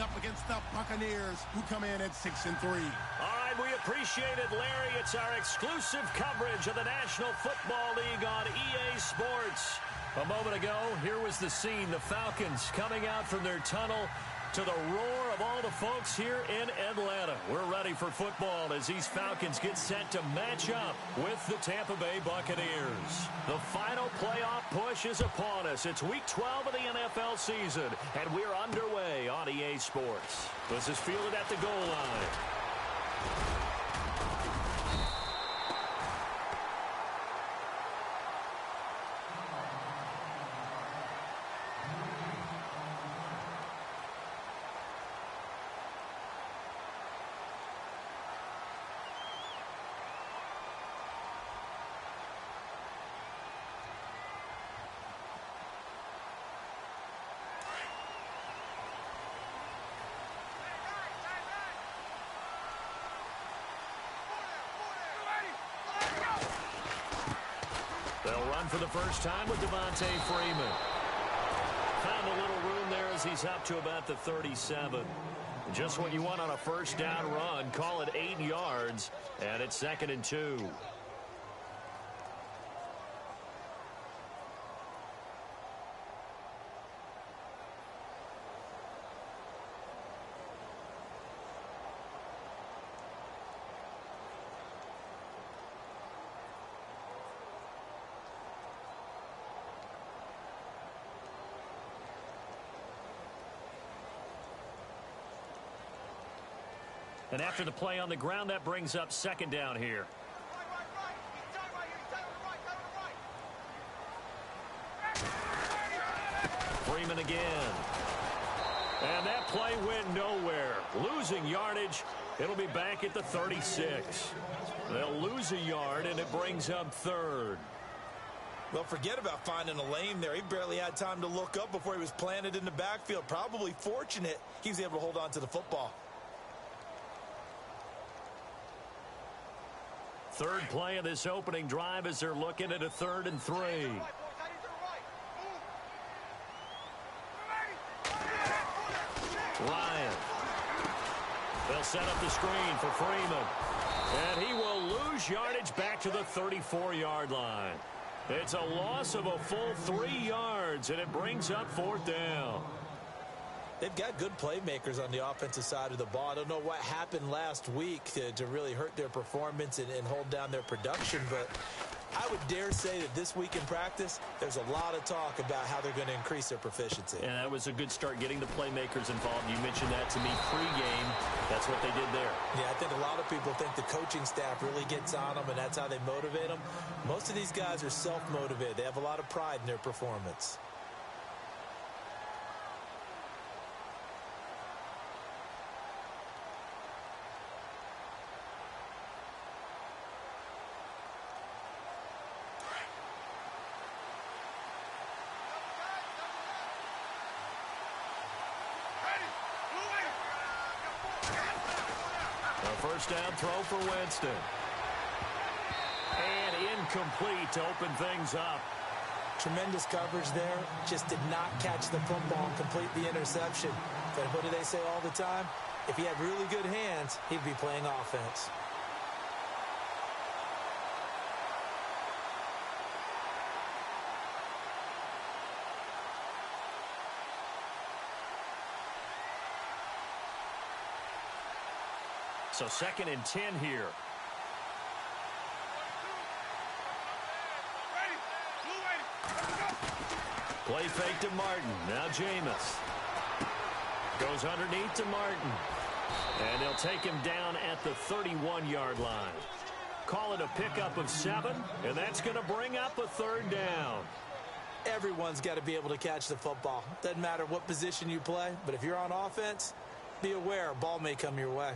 up against the Buccaneers, who come in at 6-3. All right, we appreciate it, Larry. It's our exclusive coverage of the National Football League on EA Sports. A moment ago, here was the scene. The Falcons coming out from their tunnel to the roar of all the folks here in Atlanta. We're ready for football as these Falcons get set to match up with the Tampa Bay Buccaneers. The final playoff push is upon us. It's Week 12 of the NFL season, and we're underway on EA Sports. This is fielded at the goal line. They'll run for the first time with Devontae Freeman. Found a little room there as he's up to about the 37. Just what you want on a first down run. Call it 8 yards, and it's 2nd and 2. And after the play on the ground, that brings up 2nd down here. Freeman again. And that play went nowhere. Losing yardage. It'll be back at the 36. They'll lose a yard, and it brings up 3rd. Well, forget about finding a lane there. He barely had time to look up before he was planted in the backfield. Probably fortunate he was able to hold on to the football. 3rd play of this opening drive as they're looking at a 3rd and 3. Ryan. They'll set up the screen for Freeman. And he will lose yardage back to the 34-yard line. It's a loss of a full 3 yards, and it brings up 4th down. They've got good playmakers on the offensive side of the ball. I don't know what happened last week to really hurt their performance and hold down their production, but I would dare say that this week in practice, there's a lot of talk about how they're going to increase their proficiency. And that was a good start, getting the playmakers involved. You mentioned that to me pregame. That's what they did there. Yeah, I think a lot of people think the coaching staff really gets on them, and that's how they motivate them. Most of these guys are self-motivated. They have a lot of pride in their performance. First down throw for Winston. And incomplete to open things up. Tremendous coverage there. Just did not catch the football and complete the interception. But what do they say all the time? If he had really good hands, he'd be playing offense. So 2nd and 10 here. Play fake to Martin. Now Jameis. Goes underneath to Martin. And they'll take him down at the 31-yard line. Call it a pickup of 7, and that's going to bring up a 3rd down. Everyone's got to be able to catch the football. Doesn't matter what position you play, but if you're on offense, be aware a ball may come your way.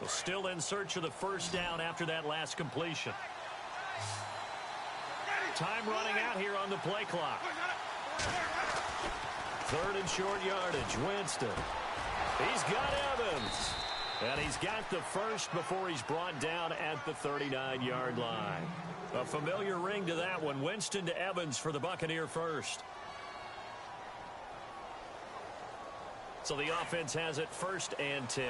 Well, still in search of the first down after that last completion. Time running out here on the play clock. 3rd and short yardage. Winston. He's got Evans. And he's got the first before he's brought down at the 39-yard line. A familiar ring to that one. Winston to Evans for the Buccaneer first. So the offense has it 1st and 10.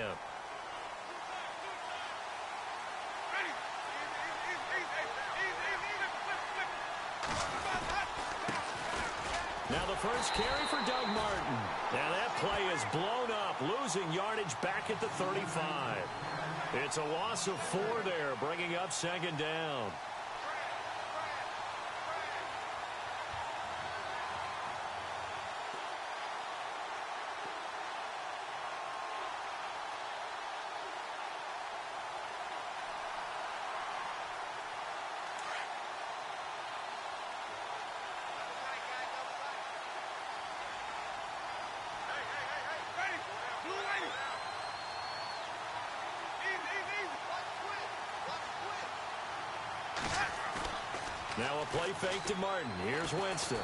Now the first carry for Doug Martin. Now that play is blown up, losing yardage back at the 35. It's a loss of 4 there, bringing up 2nd down. Now a play fake to Martin. Here's Winston.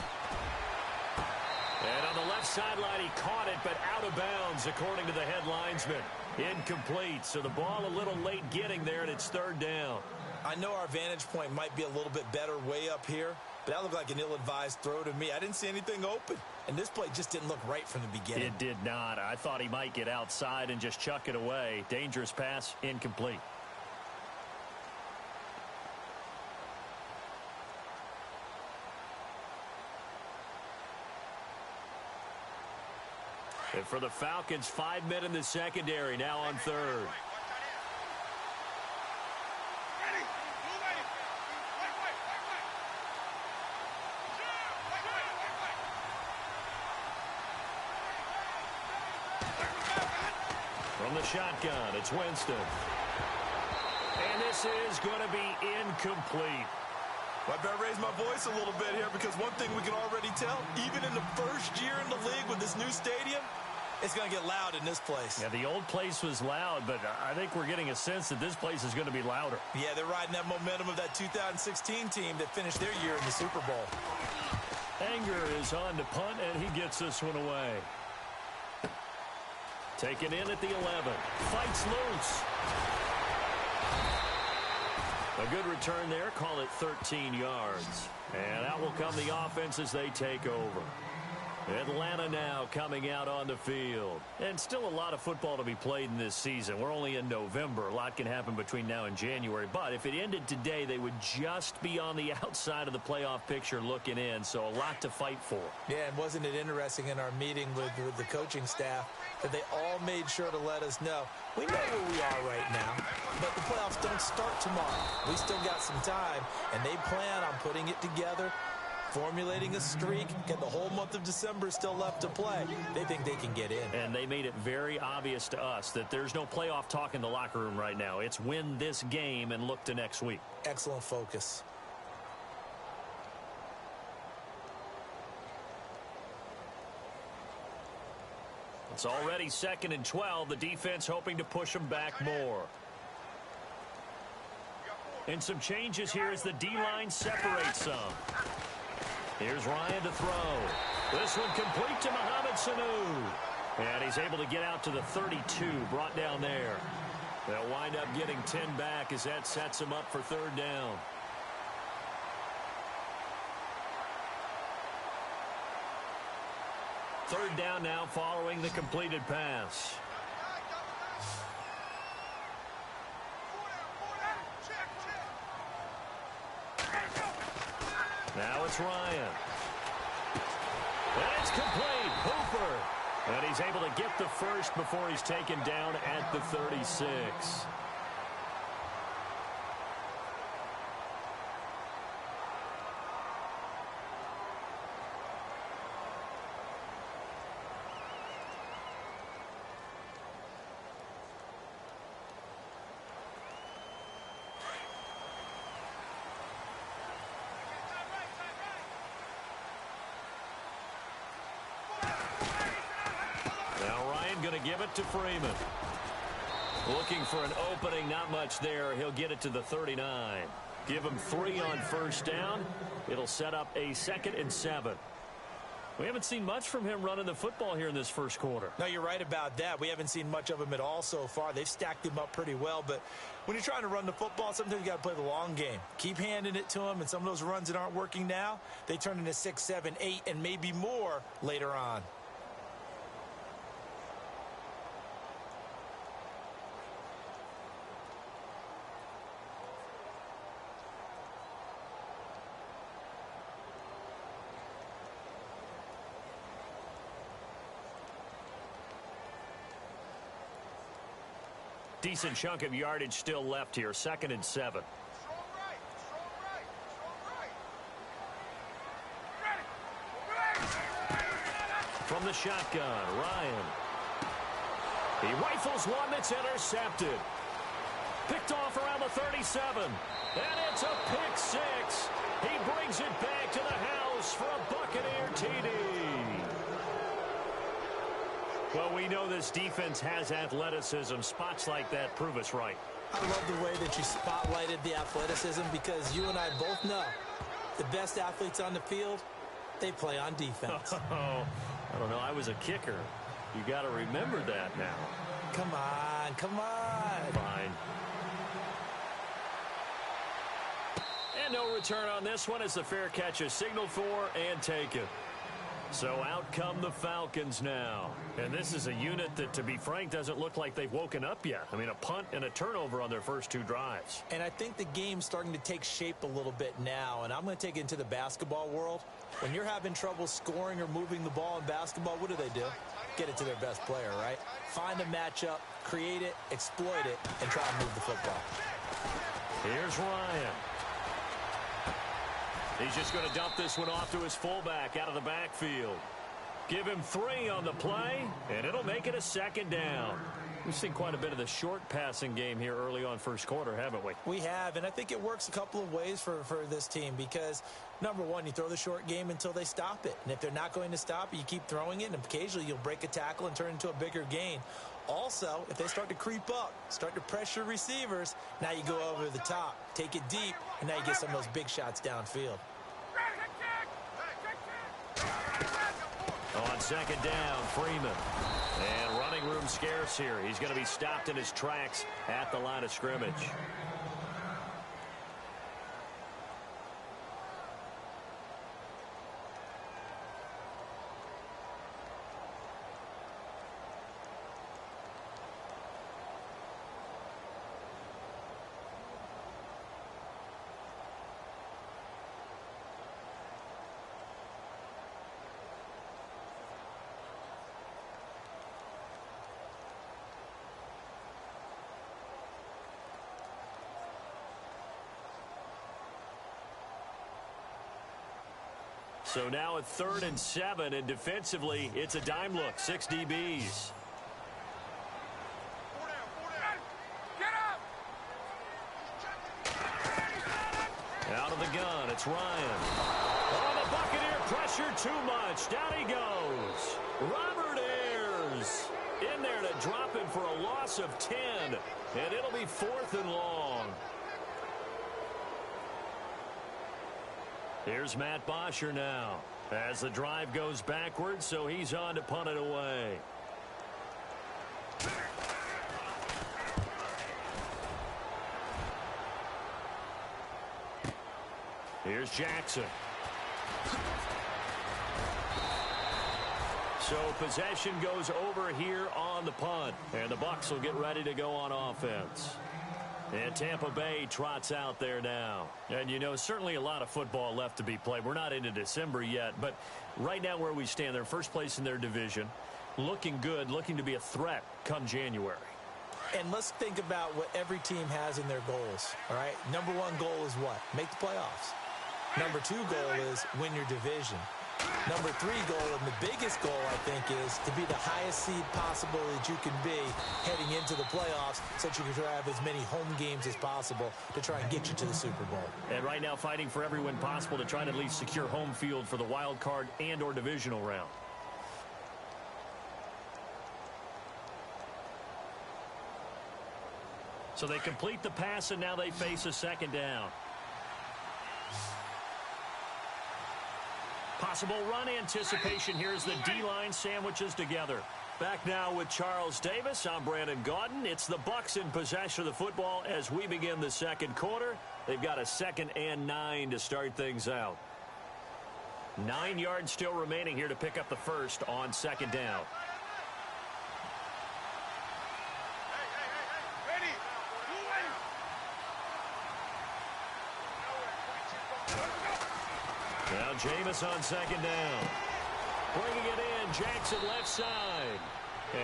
And on the left sideline, he caught it, but out of bounds, according to the head linesman. Incomplete, so the ball a little late getting there, and it's 3rd down. I know our vantage point might be a little bit better way up here, but that looked like an ill-advised throw to me. I didn't see anything open, and this play just didn't look right from the beginning. It did not. I thought he might get outside and just chuck it away. Dangerous pass, incomplete. And for the Falcons, 5 men in the secondary, now on 3rd. From the shotgun, it's Winston. And this is going to be incomplete. Well, I better raise my voice a little bit here, because one thing we can already tell, even in the first year in the league with this new stadium, it's going to get loud in this place. Yeah, the old place was loud, but I think we're getting a sense that this place is going to be louder. Yeah, they're riding that momentum of that 2016 team that finished their year in the Super Bowl. Anger is on to punt, and he gets this one away. Taken in at the 11. Fights loose. A good return there. Call it 13 yards. And out will come the offense as they take over. Atlanta now coming out on the field. And still a lot of football to be played in this season. We're only in November. A lot can happen between now and January. But if it ended today, they would just be on the outside of the playoff picture looking in. So a lot to fight for. Yeah, and wasn't it interesting in our meeting with the coaching staff that they all made sure to let us know, we know where we are right now, but the playoffs don't start tomorrow. We still got some time, and they plan on putting it together, formulating a streak, get the whole month of December still left to play. They think they can get in. And they made it very obvious to us that there's no playoff talk in the locker room right now. It's win this game and look to next week. Excellent focus. It's already 2nd and 12. The defense hoping to push them back more. And some changes here as the D-line separates some. Here's Ryan to throw. This one complete to Mohamed Sanu. And he's able to get out to the 32, brought down there. They'll wind up getting 10 back as that sets them up for 3rd down. Third down now following the completed pass. Now it's Ryan. And it's complete. Hooper. And he's able to get the first before he's taken down at the 36. Going to give it to Freeman. Looking for an opening, not much there. He'll get it to the 39. Give him 3 on first down. It'll set up a 2nd and 7. We haven't seen much from him running the football here in this first quarter. No, you're right about that. We haven't seen much of him at all so far. They've stacked him up pretty well, but when you're trying to run the football, sometimes you got to play the long game. Keep handing it to him, and some of those runs that aren't working now, they turn into 6, 7, 8, and maybe more later on. Decent chunk of yardage still left here. 2nd and 7. From the shotgun, Ryan. He rifles one that's intercepted. Picked off around the 37. And it's a pick 6. He brings it back to the house for a Buccaneer TD. Well, we know this defense has athleticism. Spots like that prove us right. I love the way that you spotlighted the athleticism because you and I both know the best athletes on the field, they play on defense. Oh, I don't know. I was a kicker. You got to remember that now. Come on, come on. Fine. And no return on this one as the fair catch is signaled for and taken. So out come the Falcons now. And this is a unit that, to be frank, doesn't look like they've woken up yet. I mean, a punt and a turnover on their first 2 drives. And I think the game's starting to take shape a little bit now. And I'm going to take it into the basketball world. When you're having trouble scoring or moving the ball in basketball, what do? Get it to their best player, right? Find a matchup, create it, exploit it, and try and move the football. Here's Ryan. He's just going to dump this one off to his fullback out of the backfield. Give him 3 on the play, and it'll make it a 2nd down. We've seen quite a bit of the short passing game here early on first quarter, haven't we? We have, and I think it works a couple of ways for this team because, number one, you throw the short game until they stop it. And if they're not going to stop it, you keep throwing it, and occasionally you'll break a tackle and turn it into a bigger gain. Also, if they start to creep up, start to pressure receivers, now you go over the top, take it deep, and now you get some of those big shots downfield. On 2nd down, Freeman. And running room scarce here. He's going to be stopped in his tracks at the line of scrimmage. So now at 3rd and 7, and defensively, it's a dime look. 6 DBs. Out of the gun, it's Ryan. Oh, the Buccaneer pressure too much. Down he goes. Robert Ayers in there to drop him for a loss of 10. And it'll be 4th and long. Here's Matt Bosher now as the drive goes backwards, so he's on to punt it away. Here's Jackson. So possession goes over here on the punt, and the Bucs will get ready to go on offense. And Tampa Bay trots out there now. And, you know, certainly a lot of football left to be played. We're not into December yet, but right now where we stand, they're first place in their division. Looking good, looking to be a threat come January. And let's think about what every team has in their goals, all right? Number 1 goal is what? Make the playoffs. Number 2 goal is win your division. Number 3 goal, and the biggest goal, I think, is to be the highest seed possible that you can be heading into the playoffs so that you can try to have as many home games as possible to try and get you to the Super Bowl. And right now fighting for every win possible to try and at least secure home field for the wild card and or divisional round. So they complete the pass, and now they face a second down. Possible run anticipation here as the D-line sandwiches together. Back now with Charles Davis. I'm Brandon Gaudin. It's the Bucs in possession of the football as we begin the second quarter. They've got a 2nd and 9 to start things out. 9 yards still remaining here to pick up the first on second down. Now Jameis on second down. Bringing it in, Jackson left side.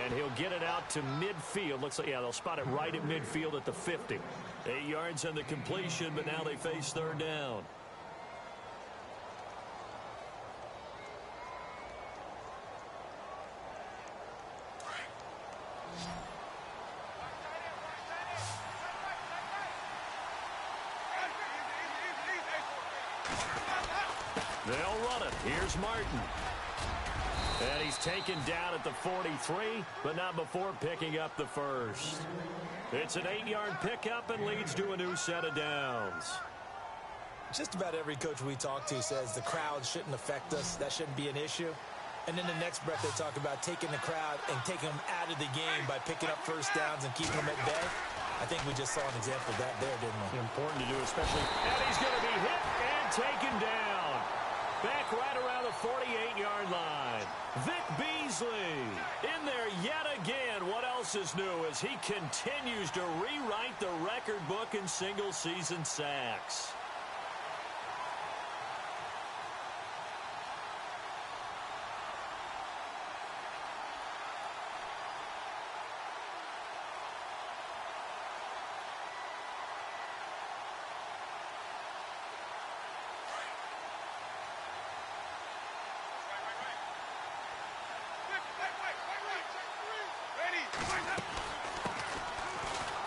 And he'll get it out to midfield. Looks like, yeah, they'll spot it right at midfield at the 50. 8 yards on the completion, but now they face third down. They'll run it. Here's Martin. And he's taken down at the 43, but not before picking up the first. It's an 8-yard pickup and leads to a new set of downs. Just about every coach we talk to says the crowd shouldn't affect us. That shouldn't be an issue. And in the next breath, they talk about taking the crowd and taking them out of the game by picking up first downs and keeping them at bay. I think we just saw an example of that there, didn't we? Important to do, especially. And he's going to be hit and taken down. Back right around the 48-yard line. Vic Beasley in there yet again. What else is new as he continues to rewrite the record book in single-season sacks.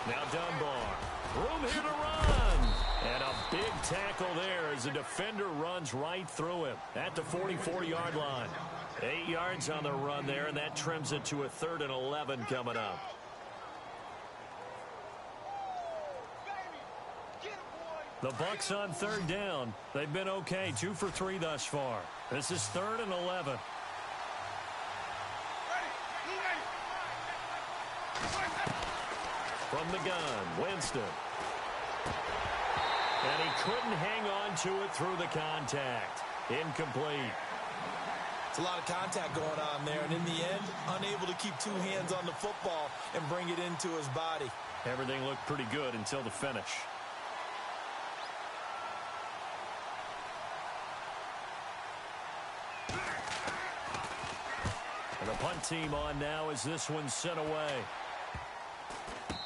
Now Dunbar. Room here to run. And a big tackle there as the defender runs right through him at the 44-yard line. 8 yards on the run there, and that trims it to a 3rd and 11 coming up. The Bucs on third down. They've been okay, 2 for 3 thus far. This is 3rd and 11. From the gun, Winston. And he couldn't hang on to it through the contact. Incomplete. It's a lot of contact going on there, and in the end, unable to keep 2 hands on the football and bring it into his body. Everything looked pretty good until the finish. And the punt team on now as this one's sent away.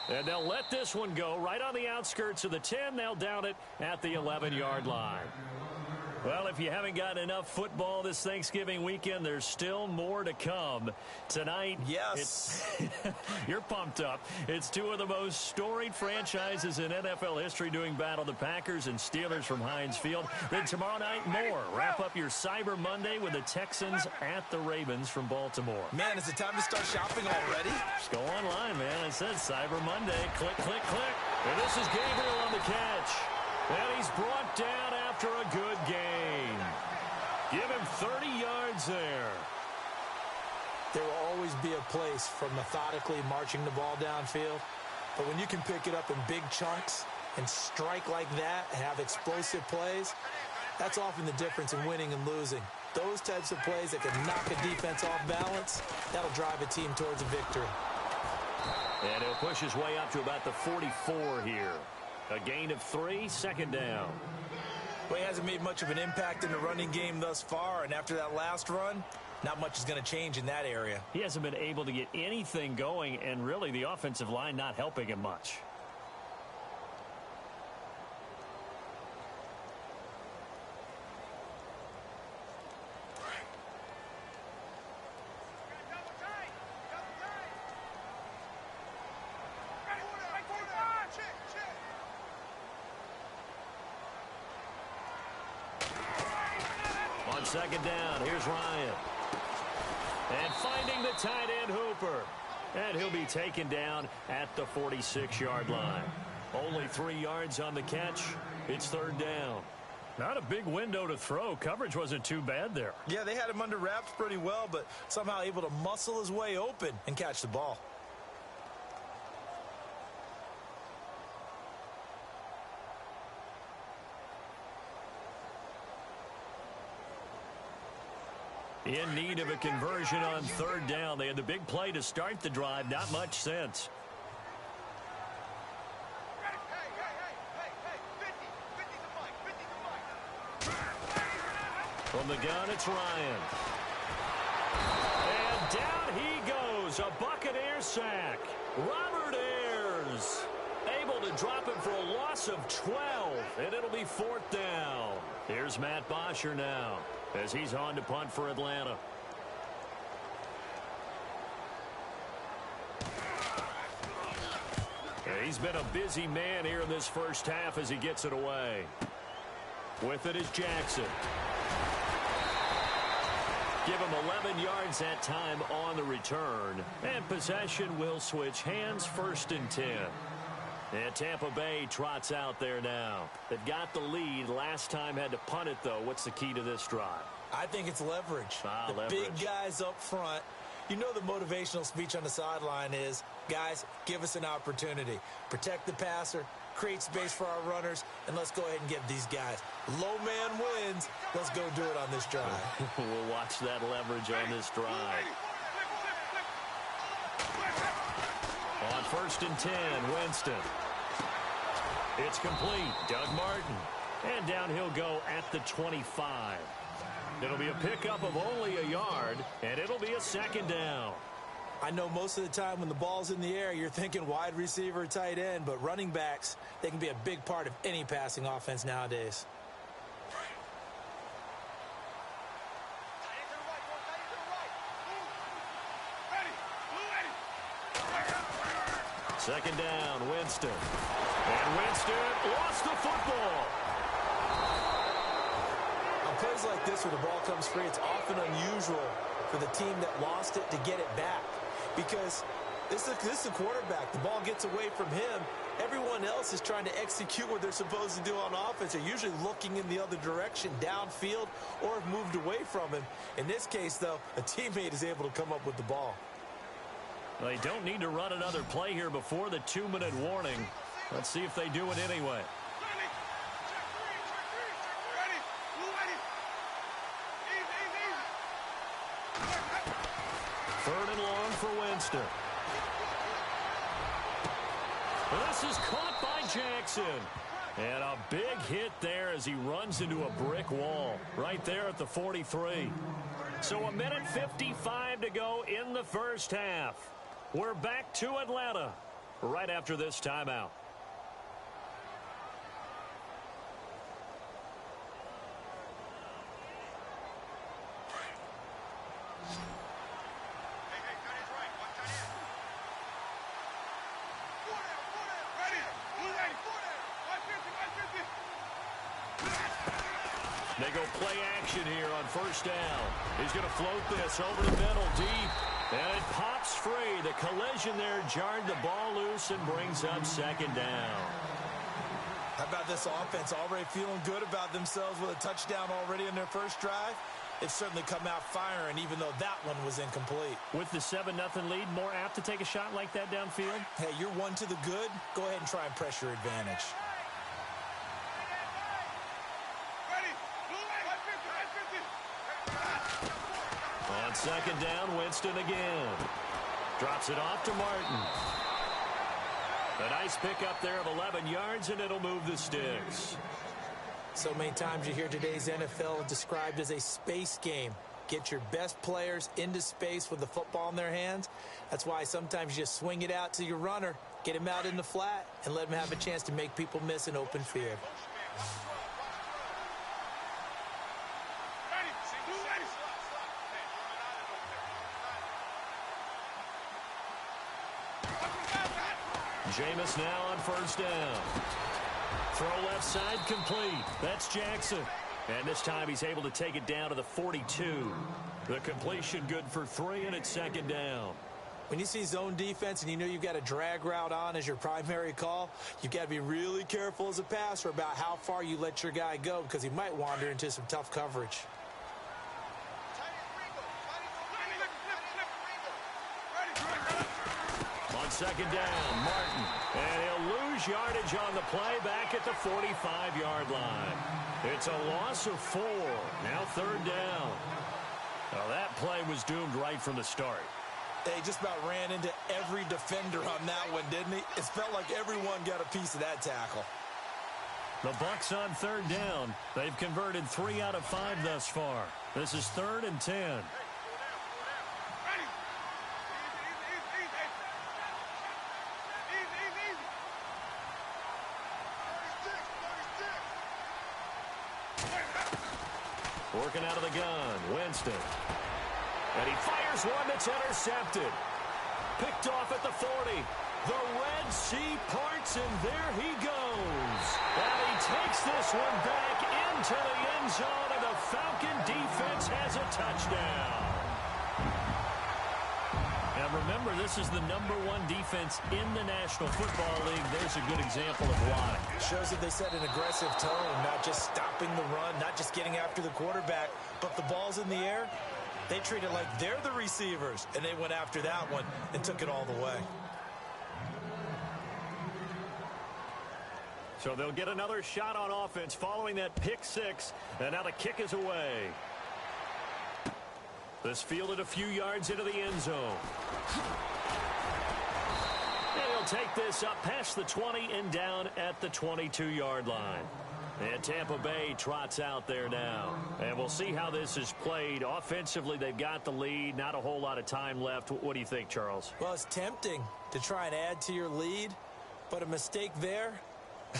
And they'll let this one go right on the outskirts of the 10. They'll down it at the 11-yard line. Well, if you haven't gotten enough football this Thanksgiving weekend, there's still more to come. Tonight, yes, you're pumped up. It's 2 of the most storied franchises in NFL history doing battle, the Packers and Steelers from Heinz Field. Then tomorrow night, more. Wrap up your Cyber Monday with the Texans at the Ravens from Baltimore. Man, is it time to start shopping already? Just go online, man. It says Cyber Monday. Click, click, click. And this is Gabriel on the catch. And he's brought down after a good game. Give him 30 yards there. There will always be a place for methodically marching the ball downfield. But when you can pick it up in big chunks and strike like that and have explosive plays, that's often the difference in winning and losing. Those types of plays that can knock a defense off balance, that'll drive a team towards a victory. And he'll push his way up to about the 44 here. A gain of 3, second down. Well, he hasn't made much of an impact in the running game thus far, and after that last run, not much is going to change in that area. He hasn't been able to get anything going, and really the offensive line not helping him much. On second down, here's Ryan. And finding the tight end, Hooper. And he'll be taken down at the 46-yard line. Only 3 yards on the catch. It's third down. Not a big window to throw. Coverage wasn't too bad there. Yeah, they had him under wraps pretty well, but somehow able to muscle his way open and catch the ball. In need of a conversion on third down. They had the big play to start the drive. Not much sense. From the gun, it's Ryan. And down he goes. A Buccaneer sack. Robert Ayers able to drop him for a loss of 12. And it'll be fourth down. Here's Matt Bosher now as he's on to punt for Atlanta. He's been a busy man here in this first half as he gets it away. With it is Jackson. Give him 11 yards that time on the return. And possession will switch hands, 1st and 10. And Tampa Bay trots out there now. They've got the lead. Last time had to punt it, though. What's the key to this drive? I think it's leverage. Big guys up front. You know the motivational speech on the sideline is, guys, give us an opportunity. Protect the passer, create space for our runners, and let's go ahead and get these guys. Low man wins. Let's go do it on this drive. We'll watch that leverage on this drive. On 1st and 10, Winston. It's complete. Doug Martin. And down he'll go at the 25. It'll be a pickup of only a yard, and it'll be a 2nd down. I know most of the time when the ball's in the air, you're thinking wide receiver, tight end, but running backs, they can be a big part of any passing offense nowadays. Second down, Winston. And Winston lost the football. On plays like this where the ball comes free, it's often unusual for the team that lost it to get it back. Because this is the quarterback. The ball gets away from him. Everyone else is trying to execute what they're supposed to do on offense. They're usually looking in the other direction, downfield, or have moved away from him. In this case, though, a teammate is able to come up with the ball. They don't need to run another play here before the 2-minute warning. Let's see if they do it anyway. Third and long for Winston. This is caught by Jackson. And a big hit there as he runs into a brick wall right there at the 43. So 1:55 to go in the first half. We're back to Atlanta right after this timeout. They go play action here on 1st down. He's going to float this over the middle deep. And it pops free. The collision there jarred the ball loose and brings up 2nd down. How about this offense already feeling good about themselves with a touchdown already in their first drive? It's certainly come out firing, even though that one was incomplete. With the 7-0 lead, more apt to take a shot like that downfield? Hey, you're one to the good. Go ahead and try and press your advantage. On 2nd down, Winston again. Drops it off to Martin. A nice pickup there of 11 yards, and it'll move the sticks. So many times you hear today's NFL described as a space game. Get your best players into space with the football in their hands. That's why sometimes you just swing it out to your runner, get him out in the flat, and let him have a chance to make people miss an open field. Jameis now on 1st down. Throw left side complete. That's Jackson. And this time he's able to take it down to the 42. The completion good for 3, and it's 2nd down. When you see zone defense and you know you've got a drag route on as your primary call, you've got to be really careful as a passer about how far you let your guy go because he might wander into some tough coverage. On second down, Martin. And he'll lose yardage on the play back at the 45-yard line. It's a loss of 4. Now third down. Well, that play was doomed right from the start. They just about ran into every defender on that one, didn't he? It felt like everyone got a piece of that tackle. The Bucs on third down. They've converted 3 out of 5 thus far. This is 3rd and 10. Working out of the gun, Winston. And he fires one that's intercepted. Picked off at the 40. The Red Sea parts, and there he goes. And he takes this one back into the end zone, and the Falcon defense has a touchdown. And remember, this is the #1 defense in the National Football League. There's a good example of why. Shows that they set an aggressive tone, not just stopping the run, not just getting after the quarterback, but the ball's in the air. They treat it like they're the receivers, and they went after that one and took it all the way. So they'll get another shot on offense following that pick 6, and now the kick is away. This fielded a few yards into the end zone. And he'll take this up past the 20 and down at the 22-yard line. And Tampa Bay trots out there now. And we'll see how this is played. Offensively, they've got the lead. Not a whole lot of time left. What do you think, Charles? Well, it's tempting to try and add to your lead, but a mistake there,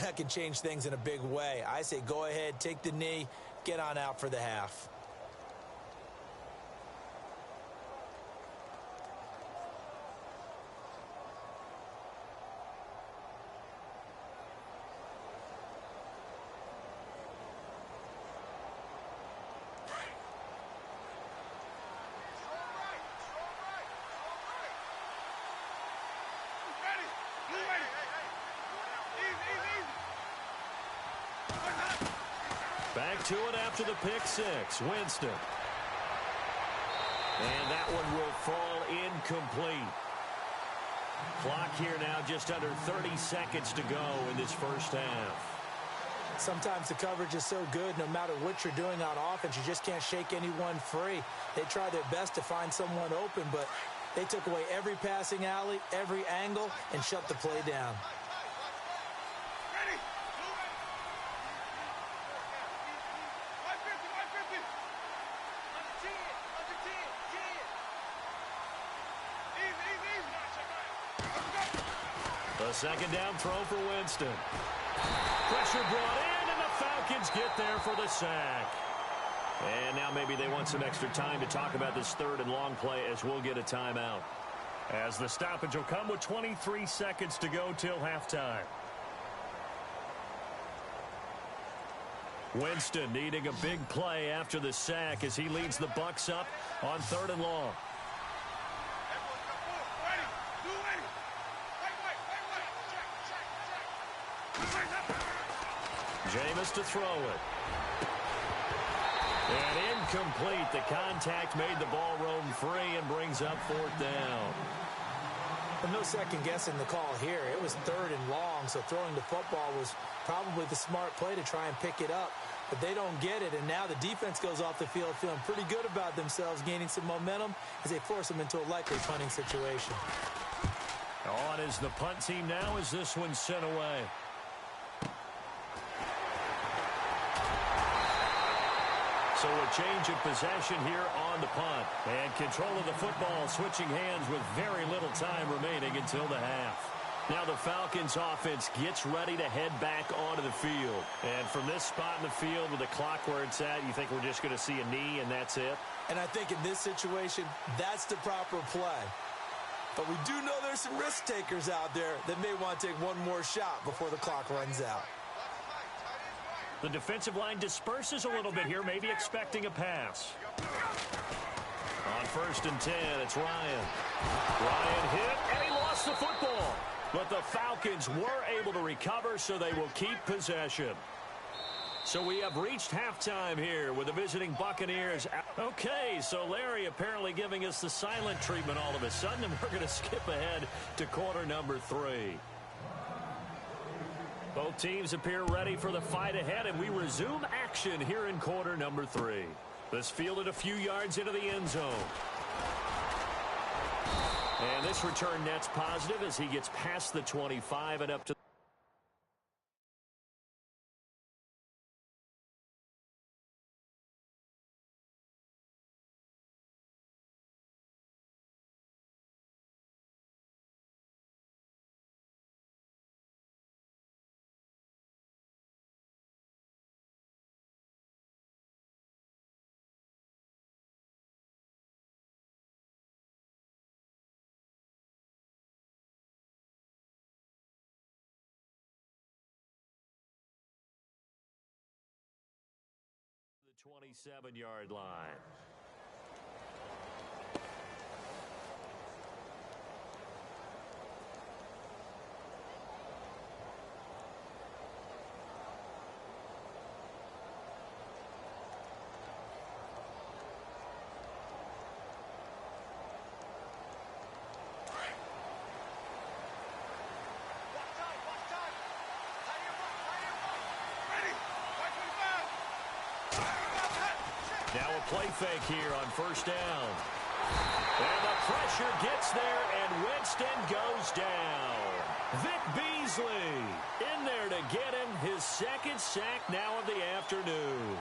that can change things in a big way. I say go ahead, take the knee, get on out for the half. Back to it after the pick 6. Winston. And that one will fall incomplete. Clock here now just under 30 seconds to go in this first half. Sometimes the coverage is so good, no matter what you're doing on offense, you just can't shake anyone free. They try their best to find someone open, but they took away every passing alley, every angle, and shut the play down. The second down throw for Winston. Pressure brought in, and the Falcons get there for the sack. And now maybe they want some extra time to talk about this 3rd and long play as we'll get a timeout. As the stoppage will come with 23 seconds to go till halftime. Winston needing a big play after the sack as he leads the Bucs up on 3rd and long. Jameis to throw it. And incomplete. The contact made the ball roam free and brings up 4th down. Well, no second guessing the call here. It was 3rd and long, so throwing the football was probably the smart play to try and pick it up. But they don't get it, and now the defense goes off the field feeling pretty good about themselves, gaining some momentum as they force them into a likely punting situation. On is the punt team now as this one's sent away. So a change of possession here on the punt. And control of the football switching hands with very little time remaining until the half. Now the Falcons offense gets ready to head back onto the field. And from this spot in the field with the clock where it's at, you think we're just going to see a knee and that's it? And I think in this situation, that's the proper play. But we do know there's some risk takers out there that may want to take one more shot before the clock runs out. The defensive line disperses a little bit here, maybe expecting a pass. On first and 10. It's Ryan. Ryan hit, and he lost the football. But the Falcons were able to recover, so they will keep possession. So we have reached halftime here with the visiting Buccaneers. Okay, so Larry apparently giving us the silent treatment all of a sudden, and we're going to skip ahead to quarter number 3. Both teams appear ready for the fight ahead, and we resume action here in quarter number 3. This fielded a few yards into the end zone. And this return net's positive as he gets past the 25 and up to the 27-yard line. Now a play fake here on first down. And the pressure gets there, and Winston goes down. Vic Beasley in there to get him his second sack now of the afternoon.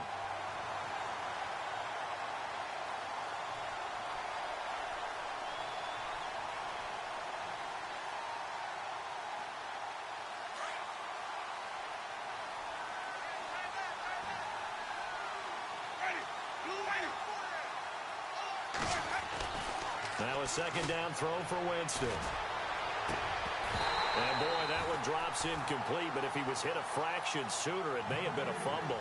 Now a second down throw for Winston. And boy, that one drops incomplete, but if he was hit a fraction sooner, it may have been a fumble.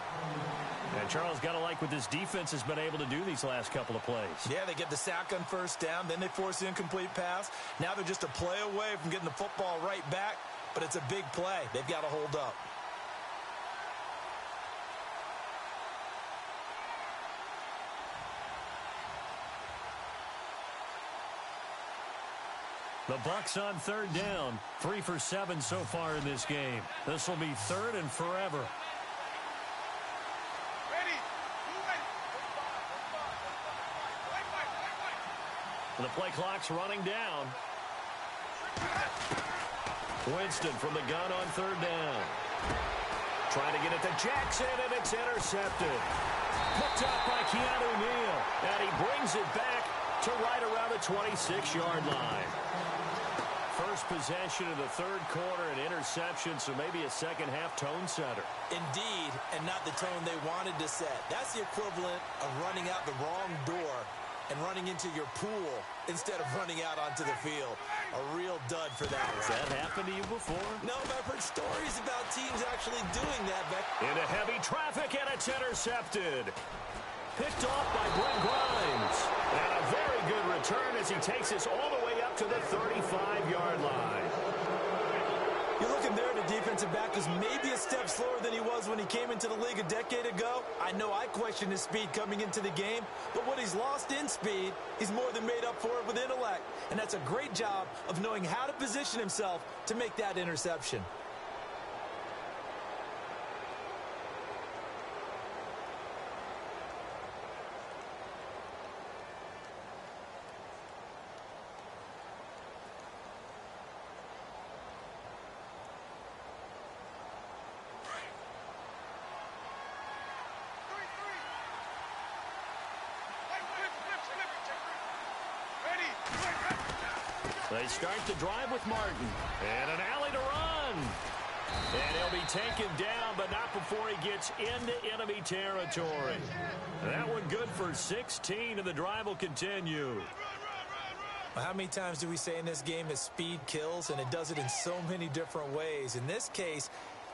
And Charles, got to like what this defense has been able to do these last couple of plays. Yeah, they get the sack on first down, then they force the incomplete pass. Now they're just a play away from getting the football right back, but it's a big play. They've got to hold up. The Bucs on third down, 3 for 7 so far in this game. This will be third and forever. The play clock's running down. Winston from the gun on third down. Trying to get it to Jackson, and it's intercepted. Picked up by Keanu Neal, and he brings it back to right around the 26-yard line. First possession of the third quarter, an interception, so maybe a second-half tone setter. Indeed, and not the tone they wanted to set. That's the equivalent of running out the wrong door and running into your pool instead of running out onto the field. A real dud for that one. Has that happened to you before? No, but I've heard stories about teams actually doing that. Into heavy traffic, and it's intercepted. Picked off by Brent Grimes. And a very good return as he takes us all the way up to the 35-yard line. You're looking there at a defensive back who's maybe a step slower than he was when he came into the league a decade ago. I know I questioned his speed coming into the game, but what he's lost in speed, he's more than made up for it with intellect. And that's a great job of knowing how to position himself to make that interception. They start the drive with Martin. And an alley to run. And he'll be taken down, but not before he gets into enemy territory. That one good for 16, and the drive will continue. How many times do we say in this game that speed kills, and it does it in so many different ways? In this case,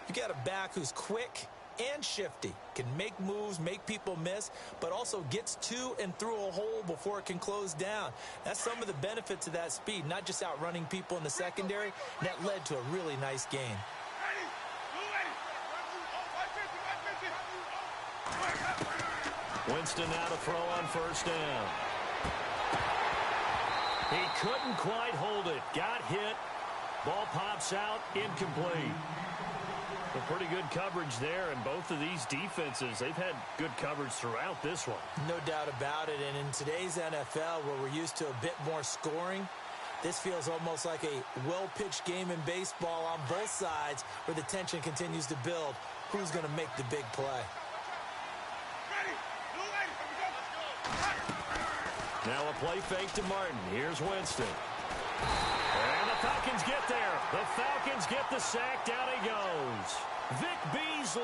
you got a back who's quick, and shifty. Can make moves, make people miss, but also gets to and through a hole before it can close down. That's some of the benefits of that speed, not just outrunning people in the secondary. And that led to a really nice gain. Winston now to throw on first down. He couldn't quite hold it. Got hit. Ball pops out. Incomplete. A pretty good coverage there, and both of these defenses, they've had good coverage throughout this one. No doubt about it, and in today's NFL, where we're used to a bit more scoring, this feels almost like a well-pitched game in baseball on both sides where the tension continues to build. Who's going to make the big play? Now a play fake to Martin. Here's Winston. And the Falcons get there. The Falcons get the sack. Down he goes. Vic Beasley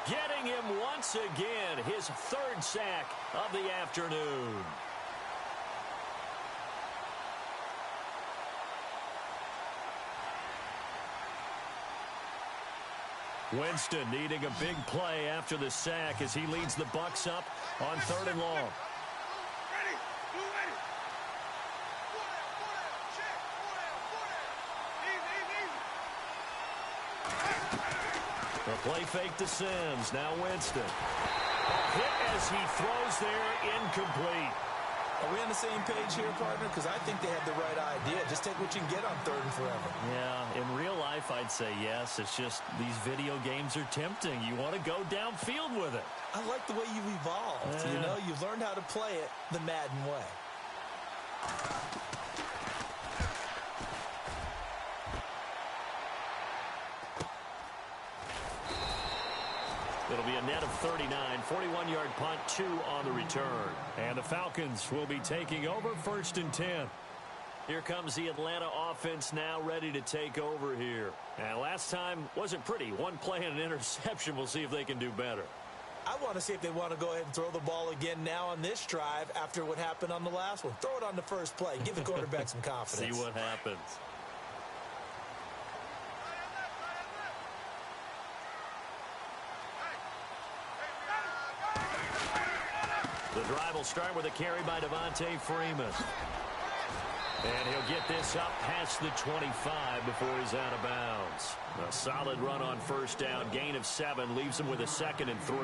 getting him once again. His third sack of the afternoon. Winston needing a big play after the sack as he leads the Bucs up on 3rd and long. The play fake to Sims. Now Winston. Hit as he throws there. Incomplete. Are we on the same page here, partner? Because I think they have the right idea. Just take what you can get on 3rd and forever. Yeah, in real life, I'd say yes. It's just these video games are tempting. You want to go downfield with it. I like the way you've evolved. You know, you've learned how to play it the Madden way. It'll be a net of 39, 41-yard punt, 2 on the return. And the Falcons will be taking over 1st and 10. Here comes the Atlanta offense now ready to take over here. And last time wasn't pretty. One play and an interception. We'll see if they can do better. I want to see if they want to go ahead and throw the ball again now on this drive after what happened on the last one. Throw it on the first play. Give the quarterback some confidence. See what happens. The drive will start with a carry by Devontae Freeman. And he'll get this up past the 25 before he's out of bounds. A solid run on first down. Gain of 7 leaves him with a 2nd and 3.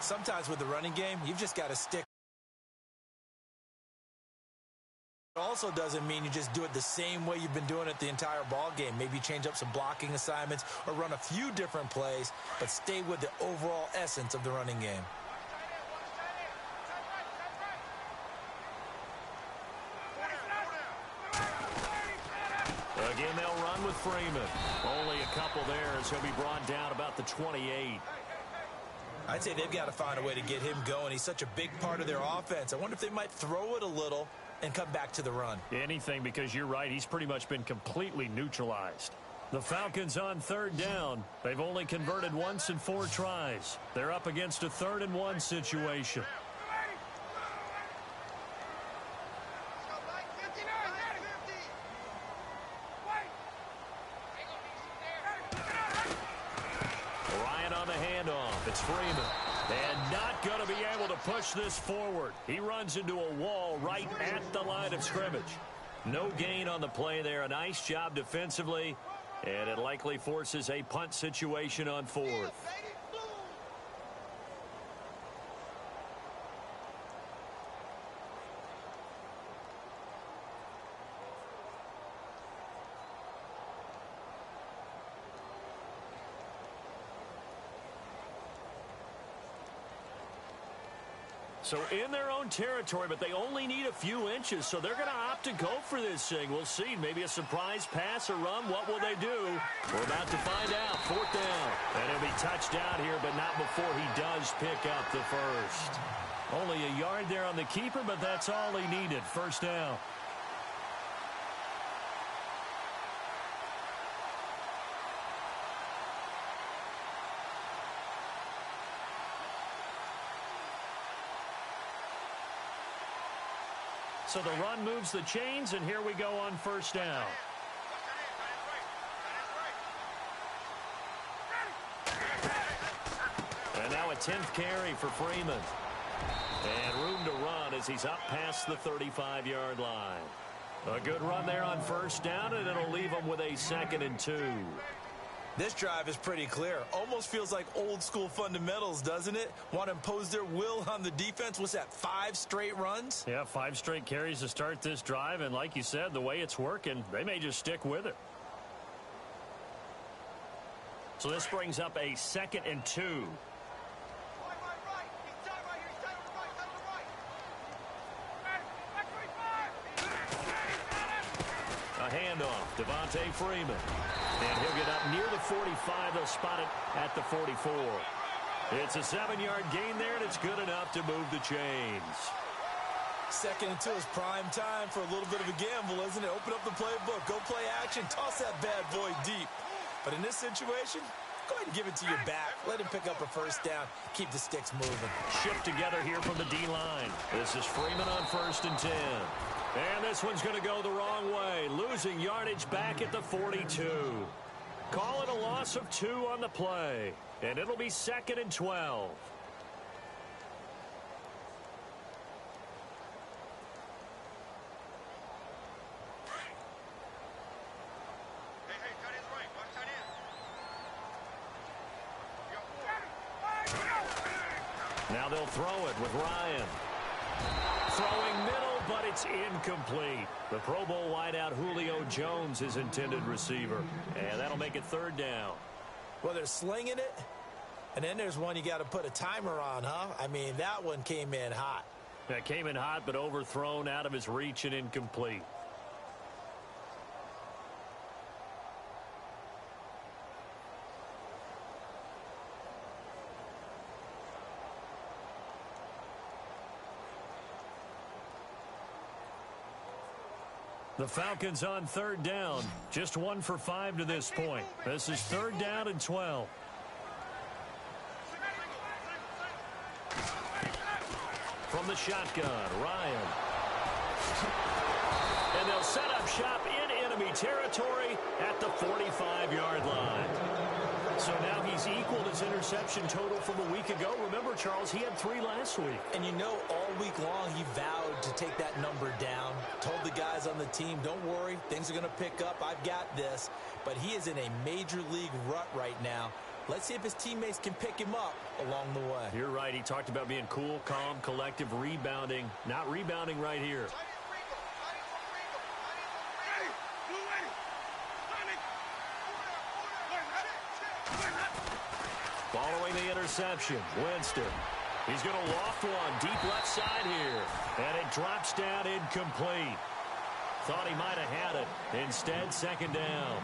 Sometimes with the running game, you've just got to stick. It also doesn't mean you just do it the same way you've been doing it the entire ball game. Maybe change up some blocking assignments or run a few different plays, but stay with the overall essence of the running game. Again, they'll run with Freeman. Only a couple there as he'll be brought down about the 28. I'd say they've got to find a way to get him going. He's such a big part of their offense. I wonder if they might throw it a little and come back to the run. Anything, because you're right. He's pretty much been completely neutralized. The Falcons on 3rd down. They've only converted once in 4 tries. They're up against a 3rd and 1 situation. It's Freeman, and not going to be able to push this forward. He runs into a wall right at the line of scrimmage. No gain on the play there. A nice job defensively, and it likely forces a punt situation on 4th. So in their own territory, but they only need a few inches, so they're going to opt to go for this thing. We'll see. Maybe a surprise pass or run. What will they do? We're about to find out. 4th down. And he'll be touched out here, but not before he does pick up the first. Only a yard there on the keeper, but that's all he needed. 1st down. So the run moves the chains, and here we go on 1st down. 10th carry for Freeman. And room to run as he's up past the 35-yard line. A good run there on first down, and it'll leave him with a 2nd and 2. This drive is pretty clear. Almost feels like old school fundamentals, doesn't it? Want to impose their will on the defense. What's that, 5 straight runs? Yeah, 5 straight carries to start this drive, and like you said, the way it's working, they may just stick with it. So this brings up a 2nd and 2. A handoff, Devontae Freeman. And he'll get up near the 45. They'll spot it at the 44. It's a 7-yard gain there, and it's good enough to move the chains. 2nd and 2 is prime time for a little bit of a gamble, isn't it? Open up the playbook, go play action, toss that bad boy deep. But in this situation, go ahead and give it to your back. Let him pick up a first down. Keep the sticks moving. Shift together here from the D-line. This is Freeman on 1st and 10. And this one's going to go the wrong way. Losing yardage back at the 42. Call it a loss of 2 on the play. And it'll be 2nd and 12. Now they'll throw it with Ryan. Throwing middle, but it's incomplete. The Pro Bowl wideout Julio Jones is intended receiver. And that'll make it 3rd down. Well, they're slinging it. And then there's one you got to put a timer on, huh? I mean, that one came in hot. That came in hot, but overthrown, out of his reach, and incomplete. The Falcons on 3rd down. Just 1 for 5 to this point. This is 3rd down and 12. From the shotgun, Ryan. And they'll set up shop in enemy territory at the 45-yard line. So now he's equaled his interception total from a week ago. Remember, Charles, he had 3 last week. And you know, all week long he vowed to take that number down. Told the guys on the team, don't worry, things are going to pick up. I've got this. But he is in a major league rut right now. Let's see if his teammates can pick him up along the way. You're right. He talked about being cool, calm, collective, rebounding. Not rebounding right here. Following the interception, Winston. He's going to loft one deep left side here. And it drops down incomplete. Thought he might have had it. Instead, 2nd down.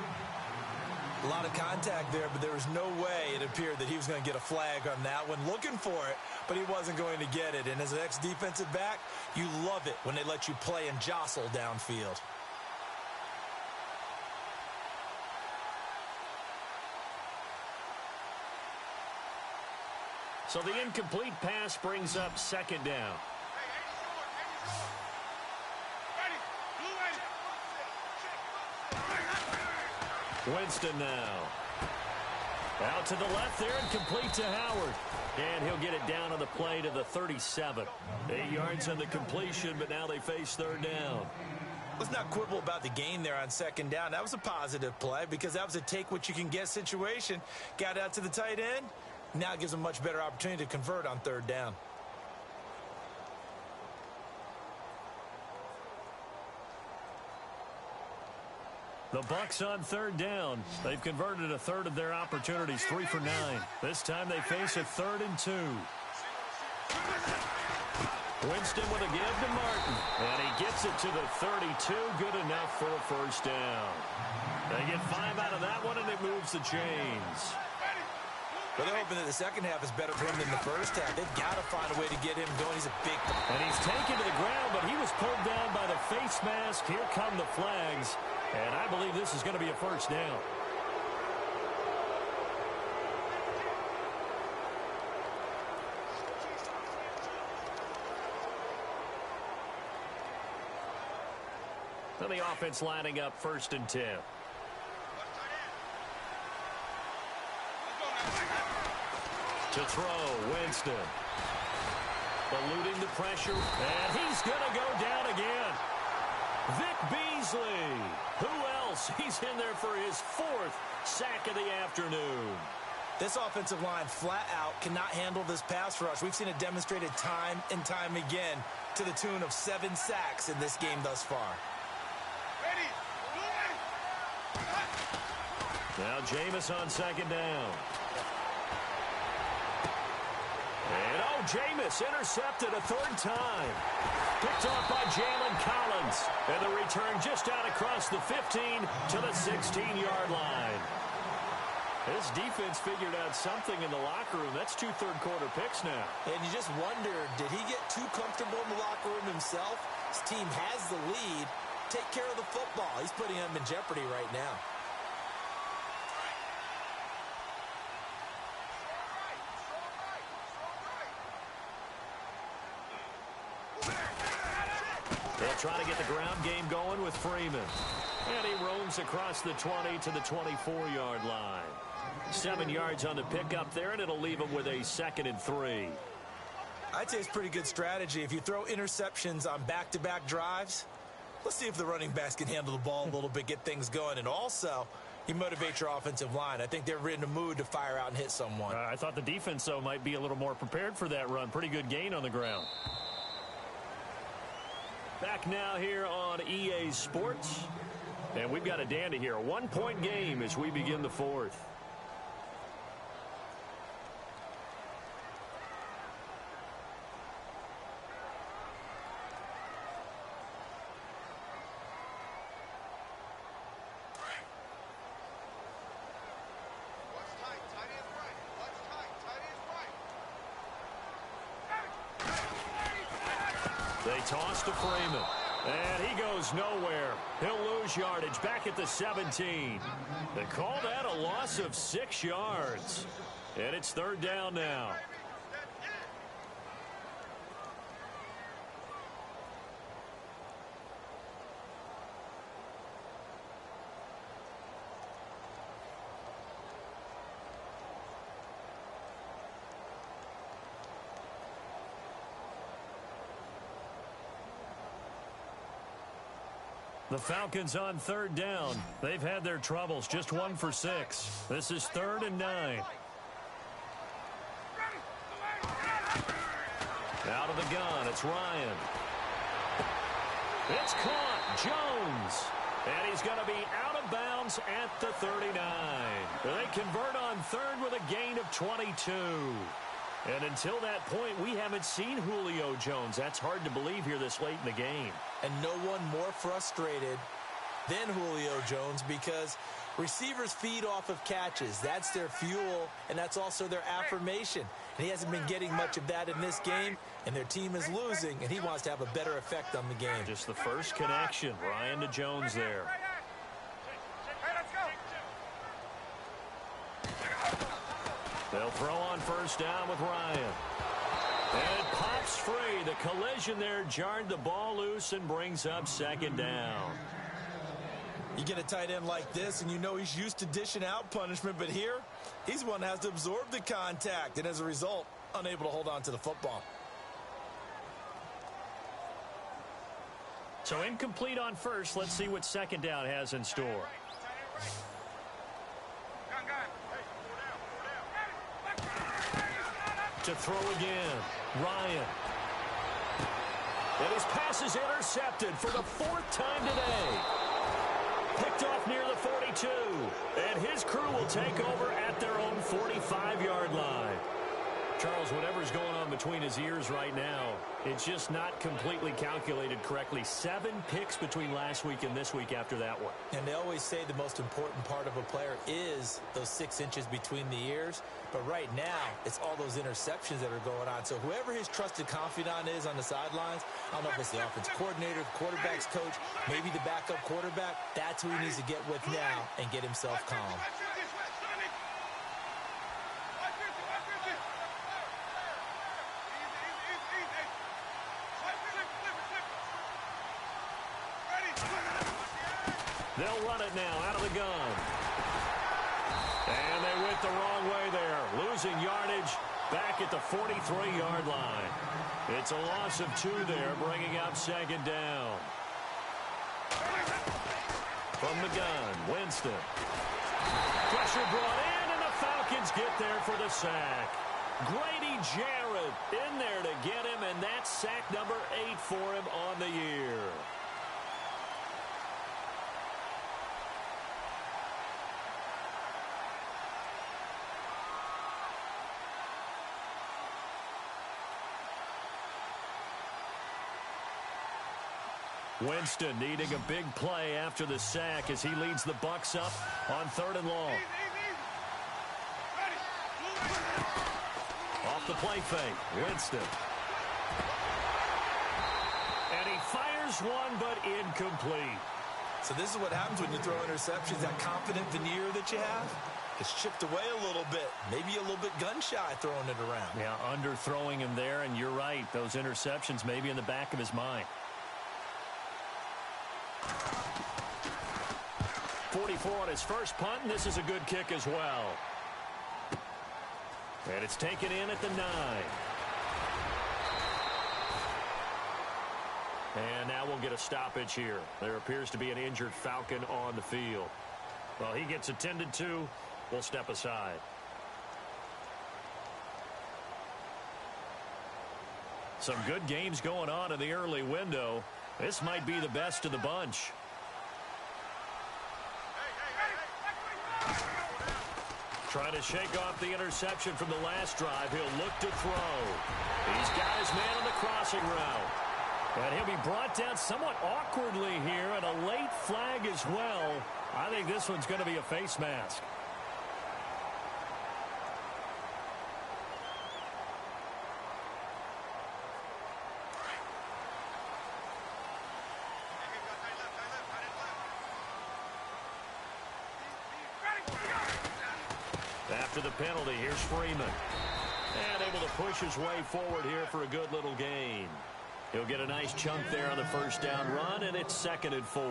A lot of contact there, but there was no way it appeared that he was going to get a flag on that one. Looking for it, but he wasn't going to get it. And as an ex-defensive back, you love it when they let you play and jostle downfield. So the incomplete pass brings up 2nd down. Winston now. Out to the left there and complete to Howard. And he'll get it down on the play to the 37. 8 yards on the completion, but now they face 3rd down. Let's not quibble about the gain there on 2nd down. That was a positive play because that was a take-what-you-can-get situation. Got out to the tight end. Now it gives them a much better opportunity to convert on 3rd down. The Bucs on 3rd down. They've converted a third of their opportunities, 3 for 9. This time they face a 3rd and 2. Winston with a give to Martin. And he gets it to the 32. Good enough for a first down. They get 5 out of that one, and it moves the chains. But they're hoping that the second half is better for him than the first half. They've got to find a way to get him going. He's a big... And he's taken to the ground, but he was pulled down by the face mask. Here come the flags. And I believe this is going to be a first down. So the offense lining up 1st and 10. To throw, Winston. Eluding the pressure, and he's going to go down again. Vic Beasley. Who else? He's in there for his 4th sack of the afternoon. This offensive line flat out cannot handle this pass rush. We've seen it demonstrated time and time again to the tune of 7 sacks in this game thus far. Now Jameis on 2nd down. And Jameis intercepted a 3rd time. Picked off by Jalen Collins. And the return just out across the 15 to the 16-yard line. This defense figured out something in the locker room. That's 2 third-quarter picks now. And you just wonder, did he get too comfortable in the locker room himself? His team has the lead. Take care of the football. He's putting them in jeopardy right now. They'll try to get the ground game going with Freeman. And he roams across the 20 to the 24-yard line. 7 yards on the pickup there, and it'll leave him with a 2nd and 3. I'd say it's pretty good strategy. If you throw interceptions on back-to-back drives, let's see if the running backs can handle the ball a little bit, get things going. And also, you motivate your offensive line. I think they're in a mood to fire out and hit someone. I thought the defense, though, might be a little more prepared for that run. Pretty good gain on the ground. Back now here on EA Sports. And we've got a dandy here. A 1-point game as we begin the 4th. They toss to Freeman. And he goes nowhere. He'll lose yardage back at the 17. They call that a loss of 6 yards. And it's 3rd down now. The Falcons on 3rd down. They've had their troubles. Just 1 for 6. This is 3rd and 9. Out of the gun, it's Ryan. It's caught. Jones. And he's going to be out of bounds at the 39. They convert on 3rd with a gain of 22. And until that point, we haven't seen Julio Jones. That's hard to believe here this late in the game. And no one more frustrated than Julio Jones because receivers feed off of catches. That's their fuel, and that's also their affirmation. And he hasn't been getting much of that in this game, and their team is losing, and he wants to have a better effect on the game. Just the first connection, Ryan to Jones there. They'll throw on 1st down with Ryan. And it pops free. The collision there jarred the ball loose and brings up 2nd down. You get a tight end like this, and you know he's used to dishing out punishment, but here, he's one that has to absorb the contact, and as a result, unable to hold on to the football. So incomplete on 1st. Let's see what 2nd down has in store. To throw again, Ryan. And his pass is intercepted for the 4th time today. Picked off near the 42. And his crew will take over at their own 45-yard line. Charles, whatever's going on between his ears right now, it's just not completely calculated correctly. 7 picks between last week and this week after that one. And they always say the most important part of a player is those 6 inches between the ears. But right now, it's all those interceptions that are going on. So whoever his trusted confidant is on the sidelines, I don't know if it's the offense coordinator, the quarterback's coach, maybe the backup quarterback, that's who he needs to get with now and get himself calm. They'll run it now out of the gun. And they went the wrong way there. Losing yardage back at the 43-yard line. It's a loss of 2 there, bringing up second down. From the gun, Winston. Pressure brought in, and the Falcons get there for the sack. Grady Jarrett in there to get him, and that's sack number 8 for him on the year. Winston needing a big play after the sack as he leads the Bucs up on 3rd and long. Off the play fake, Winston. And he fires one, but incomplete. So this is what happens when you throw interceptions. That confident veneer that you have gets chipped away a little bit. Maybe a little bit gun-shy throwing it around. Yeah, underthrowing him there, and you're right. Those interceptions may be in the back of his mind. 44 on his first punt, and this is a good kick as well. And it's taken in at the 9. And now we'll get a stoppage here. There appears to be an injured Falcon on the field. Well, he gets attended to. We'll step aside. Some good games going on in the early window. This might be the best of the bunch. Trying to shake off the interception from the last drive. He'll look to throw. He's got his man on the crossing route. And he'll be brought down somewhat awkwardly here, and a late flag as well. I think this one's going to be a face mask. After the penalty, here's Freeman. And able to push his way forward here for a good little gain. He'll get a nice chunk there on the first down run, and it's 2nd and 4.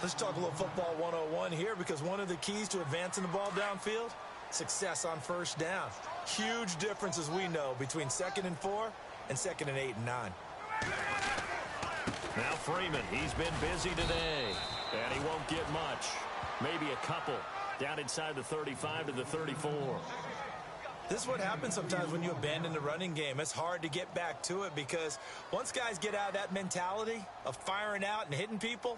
Let's talk a little football 101 here, because one of the keys to advancing the ball downfield, success on first down. Huge difference, as we know, between 2nd and 4 and 2nd and 8 and 9. Now Freeman, he's been busy today, and he won't get much. Maybe a couple. Down inside the 35 to the 34. This is what happens sometimes when you abandon the running game. It's hard to get back to it, because once guys get out of that mentality of firing out and hitting people,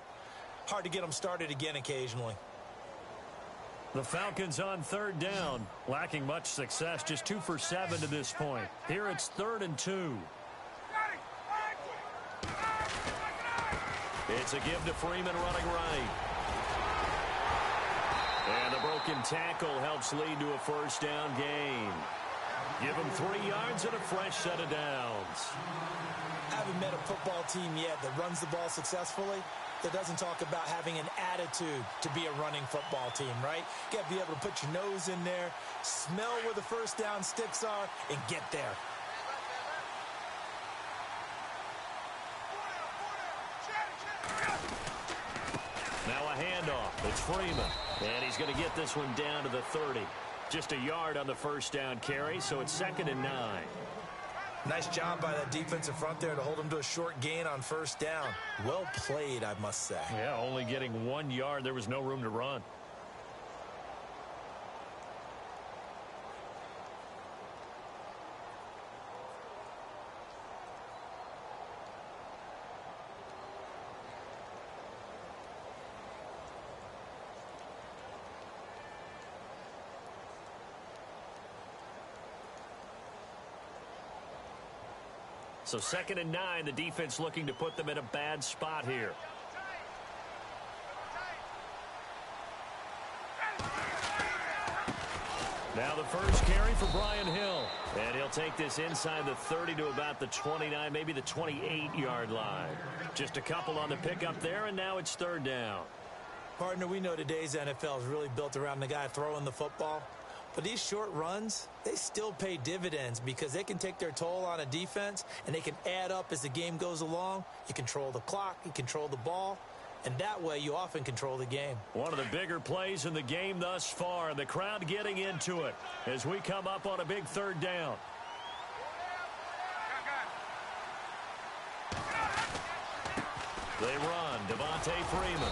hard to get them started again occasionally. The Falcons on 3rd down, lacking much success, just 2 for 7 to this point. Here it's 3rd and 2. It's a give to Freeman running right. And the broken tackle helps lead to a first down gain. Give him 3 yards and a fresh set of downs. I haven't met a football team yet that runs the ball successfully that doesn't talk about having an attitude to be a running football team, right? You got to be able to put your nose in there, smell where the first down sticks are, and get there. Now a handoff. It's Freeman. And he's going to get this one down to the 30. Just a yard on the first down carry, so it's 2nd and 9. Nice job by that defensive front there to hold him to a short gain on first down. Well played, I must say. Yeah, only getting 1 yard. There was no room to run. So 2nd and 9, the defense looking to put them in a bad spot here. Now the first carry for Brian Hill. And he'll take this inside the 30 to about the 29, maybe the 28-yard line. Just a couple on the pickup there, and now it's 3rd down. Partner, we know today's NFL is really built around the guy throwing the football. But these short runs, they still pay dividends, because they can take their toll on a defense, and they can add up as the game goes along. You control the clock, you control the ball, and that way you often control the game. One of the bigger plays in the game thus far, and the crowd getting into it as we come up on a big third down. They run, Devontae Freeman.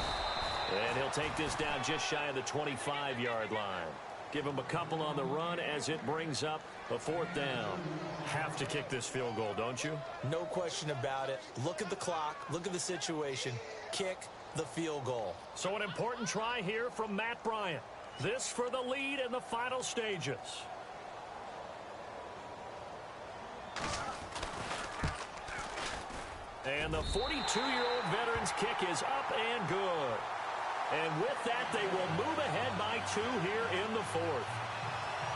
And he'll take this down just shy of the 25-yard line. Give him a couple on the run as it brings up a fourth down. Have to kick this field goal, don't you? No question about it. Look at the clock. Look at the situation. Kick the field goal. So an important try here from Matt Bryant. This for the lead in the final stages. And the 42-year-old veteran's kick is up and good. And with that, they will move ahead by 2 here in the fourth.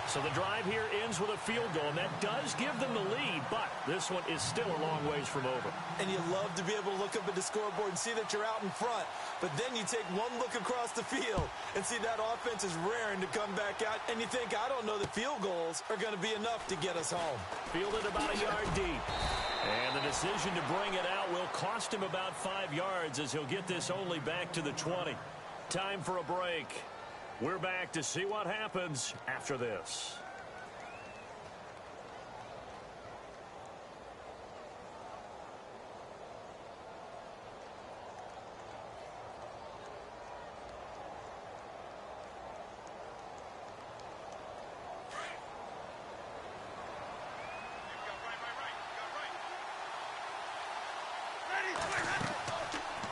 So the drive here ends with a field goal, and that does give them the lead, but this one is still a long ways from over. And you love to be able to look up at the scoreboard and see that you're out in front, but then you take one look across the field and see that offense is raring to come back out, and you think, I don't know that field goals are going to be enough to get us home. Fielded about a yard deep. And the decision to bring it out will cost him about 5 yards as he'll get this only back to the 20. Time for a break. We're back to see what happens after this.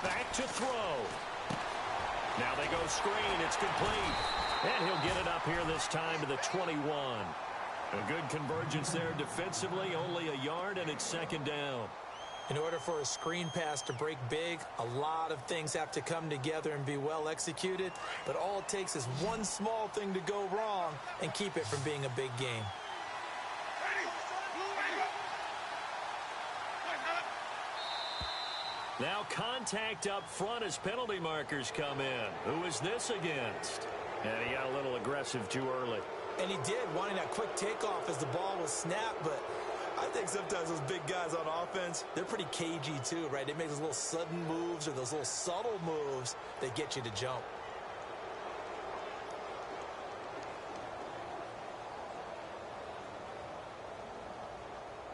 Back to throw. Now they go screen. It's complete. And he'll get it up here this time to the 21. A good convergence there defensively. Only a yard, and it's second down. In order for a screen pass to break big, a lot of things have to come together and be well executed. But all it takes is one small thing to go wrong and keep it from being a big game. Now contact up front as penalty markers come in. Who is this against? And he got a little aggressive too early. And he did, wanting that quick takeoff as the ball was snapped. But I think sometimes those big guys on offense, they're pretty cagey too, right? They make those little sudden moves or those little subtle moves that get you to jump.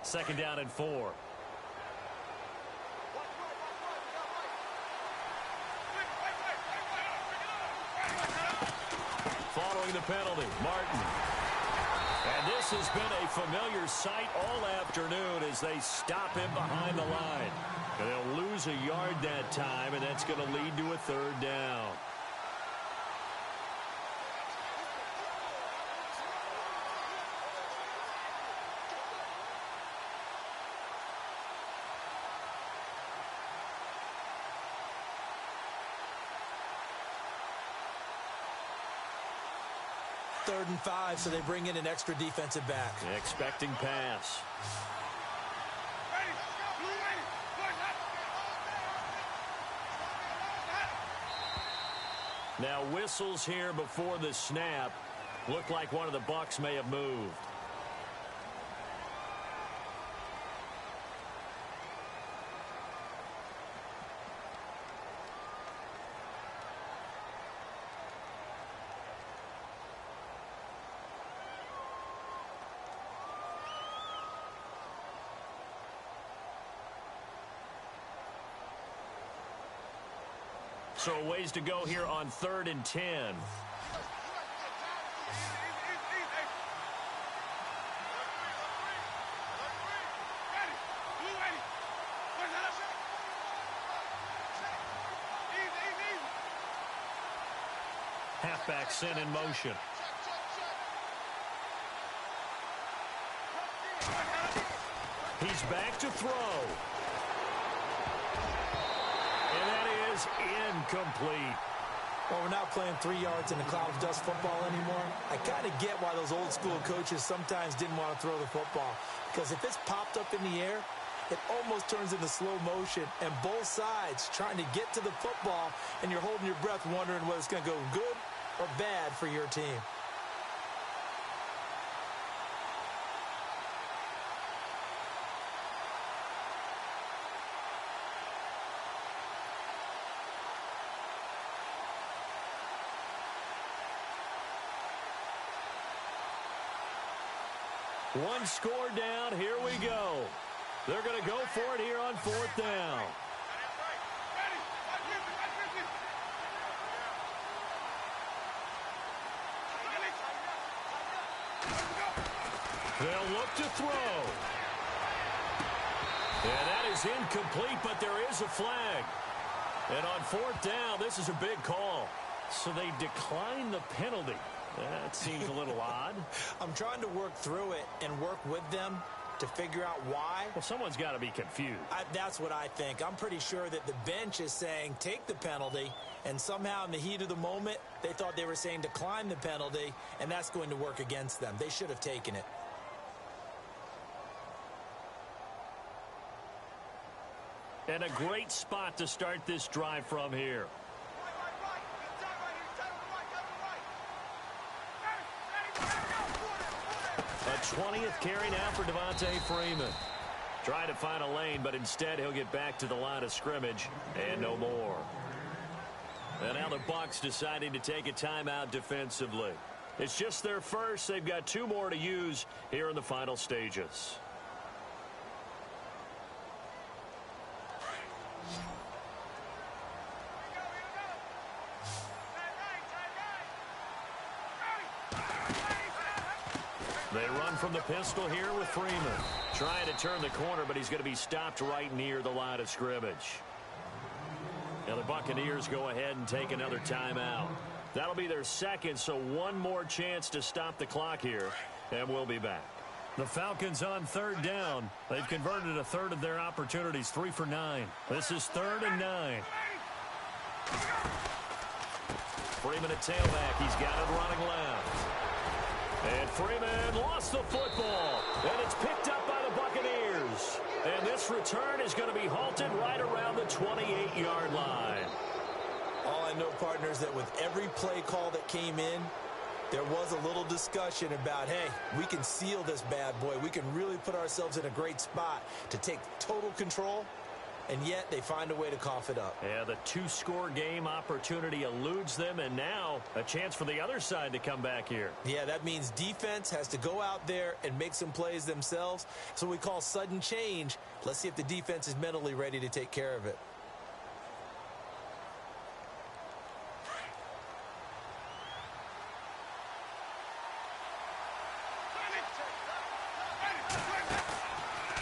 Second down and 4. Following the penalty, Martin. And this has been a familiar sight all afternoon as they stop him behind the line. And they'll lose a yard that time, and that's going to lead to a third down. Third and 5, so they bring in an extra defensive back. Expecting pass. Now whistles here before the snap. Looked like one of the Bucs may have moved. So a ways to go here on 3rd and 10. Halfback sent in motion. He's back to throw. And that is incomplete. Well, we're not playing 3 yards in a cloud of dust football anymore. I kind of get why those old school coaches sometimes didn't want to throw the football. Because if it's popped up in the air, it almost turns into slow motion. And both sides trying to get to the football, and you're holding your breath wondering whether it's going to go good or bad for your team. One score down. Here we go. They're going to go for it here on 4th down. They'll look to throw. And that is incomplete, but there is a flag. And on 4th down, this is a big call. So they decline the penalty. That seems a little odd. I'm trying to work through it and work with them to figure out why. Well, someone's got to be confused. That's what I think. I'm pretty sure that the bench is saying take the penalty, and somehow in the heat of the moment, they thought they were saying decline the penalty, and that's going to work against them. They should have taken it. And a great spot to start this drive from here. A 20th carry now for Devontae Freeman. Trying to find a lane, but instead he'll get back to the line of scrimmage and no more. And now the Bucs deciding to take a timeout defensively. It's just their first. They've got 2 more to use here in the final stages. They run from the pistol here with Freeman. Trying to turn the corner, but he's going to be stopped right near the line of scrimmage. Now the Buccaneers go ahead and take another timeout. That'll be their second, so one more chance to stop the clock here, and we'll be back. The Falcons on 3rd down. They've converted a third of their opportunities, 3 for 9. This is 3rd and 9. Freeman at tailback. He's got it running left. And Freeman lost the football. And it's picked up by the Buccaneers. And this return is going to be halted right around the 28-yard line. All I know, partners, that with every play call that came in, there was a little discussion about, hey, we can seal this bad boy. We can really put ourselves in a great spot to take total control. And yet they find a way to cough it up. Yeah, the 2-score game opportunity eludes them, and now a chance for the other side to come back here. Yeah, that means defense has to go out there and make some plays themselves. So we call sudden change. Let's see if the defense is mentally ready to take care of it.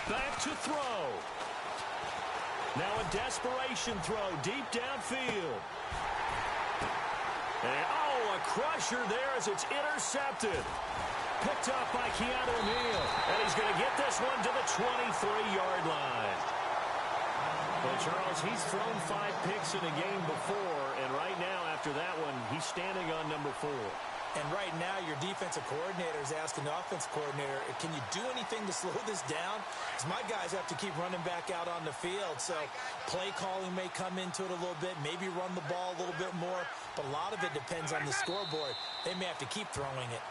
Back to throw. Now a desperation throw deep downfield. And, a crusher there as it's intercepted. Picked up by Keanu O'Neal. And he's going to get this one to the 23-yard line. Well, Charles, he's thrown 5 picks in a game before, and right now, after that one, he's standing on number 4. And right now, your defensive coordinator is asking the offense coordinator, can you do anything to slow this down? Because my guys have to keep running back out on the field. So play calling may come into it a little bit, maybe run the ball a little bit more. But a lot of it depends on the scoreboard. They may have to keep throwing it.